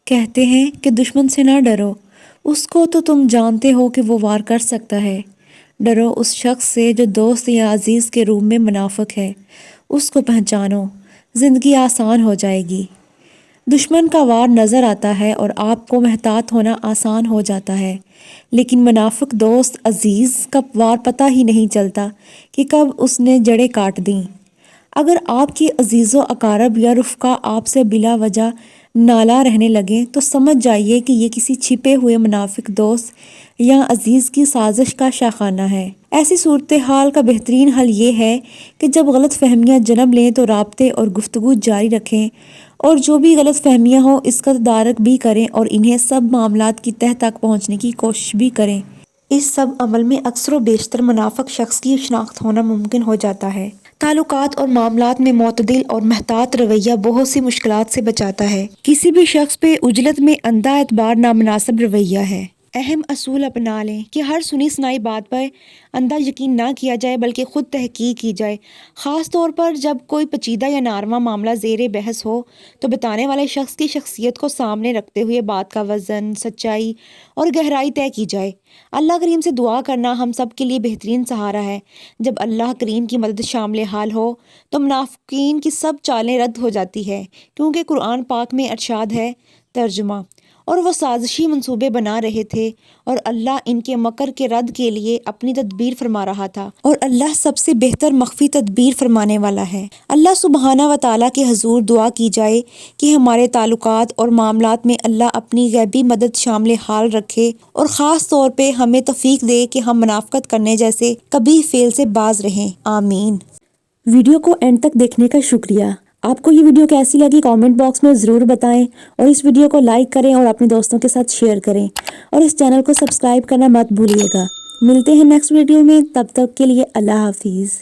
کہتے ہیں کہ دشمن سے نہ ڈرو، اس کو تو تم جانتے ہو کہ وہ وار کر سکتا ہے۔ ڈرو اس شخص سے جو دوست یا عزیز کے روپ میں منافق ہے، اس کو پہچانو، زندگی آسان ہو جائے گی۔ دشمن کا وار نظر آتا ہے اور آپ کو محتاط ہونا آسان ہو جاتا ہے، لیکن منافق دوست عزیز کا وار پتہ ہی نہیں چلتا کہ کب اس نے جڑیں کاٹ دیں۔ اگر آپ کی عزیز و اقارب یا رفقا آپ سے بلا وجہ نالاں رہنے لگیں تو سمجھ جائیے کہ یہ کسی چھپے ہوئے منافق دوست یا عزیز کی سازش کا شاخانہ ہے۔ ایسی صورتحال کا بہترین حل یہ ہے کہ جب غلط فہمیاں جنم لیں تو رابطے اور گفتگو جاری رکھیں، اور جو بھی غلط فہمیاں ہوں اس کا تدارک بھی کریں اور انہیں سب معاملات کی تہہ تک پہنچنے کی کوشش بھی کریں۔ اس سب عمل میں اکثر و بیشتر منافق شخص کی شناخت ہونا ممکن ہو جاتا ہے۔ تعلقات اور معاملات میں معتدل اور محتاط رویہ بہت سی مشکلات سے بچاتا ہے۔ کسی بھی شخص پہ عجلت میں اندھا اعتبار نامناسب رویہ ہے۔ اہم اصول اپنا لیں کہ ہر سنی سنائی بات پر اندھا یقین نہ کیا جائے بلکہ خود تحقیق کی جائے، خاص طور پر جب کوئی پیچیدہ یا ناروا معاملہ زیر بحث ہو تو بتانے والے شخص کی شخصیت کو سامنے رکھتے ہوئے بات کا وزن، سچائی اور گہرائی طے کی جائے۔ اللہ کریم سے دعا کرنا ہم سب کے لیے بہترین سہارا ہے۔ جب اللہ کریم کی مدد شامل حال ہو تو منافقین کی سب چالیں رد ہو جاتی ہے، کیونکہ قرآن پاک میں ارشاد ہے، ترجمہ، اور وہ سازشی منصوبے بنا رہے تھے اور اللہ ان کے مکر کے رد کے لیے اپنی تدبیر فرما رہا تھا، اور اللہ سب سے بہتر مخفی تدبیر فرمانے والا ہے۔ اللہ سبحانہ و تعالیٰ کے حضور دعا کی جائے کہ ہمارے تعلقات اور معاملات میں اللہ اپنی غیبی مدد شامل حال رکھے اور خاص طور پہ ہمیں توفیق دے کہ ہم منافقت کرنے جیسے قبیح فعل سے باز رہیں، آمین۔ ویڈیو کو اینڈ تک دیکھنے کا شکریہ۔ آپ کو یہ ویڈیو کیسی لگی کامنٹ باکس میں ضرور بتائیں، اور اس ویڈیو کو لائک کریں اور اپنے دوستوں کے ساتھ شیئر کریں، اور اس چینل کو سبسکرائب کرنا مت بھولیے گا۔ ملتے ہیں نیکسٹ ویڈیو میں، تب تک کے لیے اللہ حافظ۔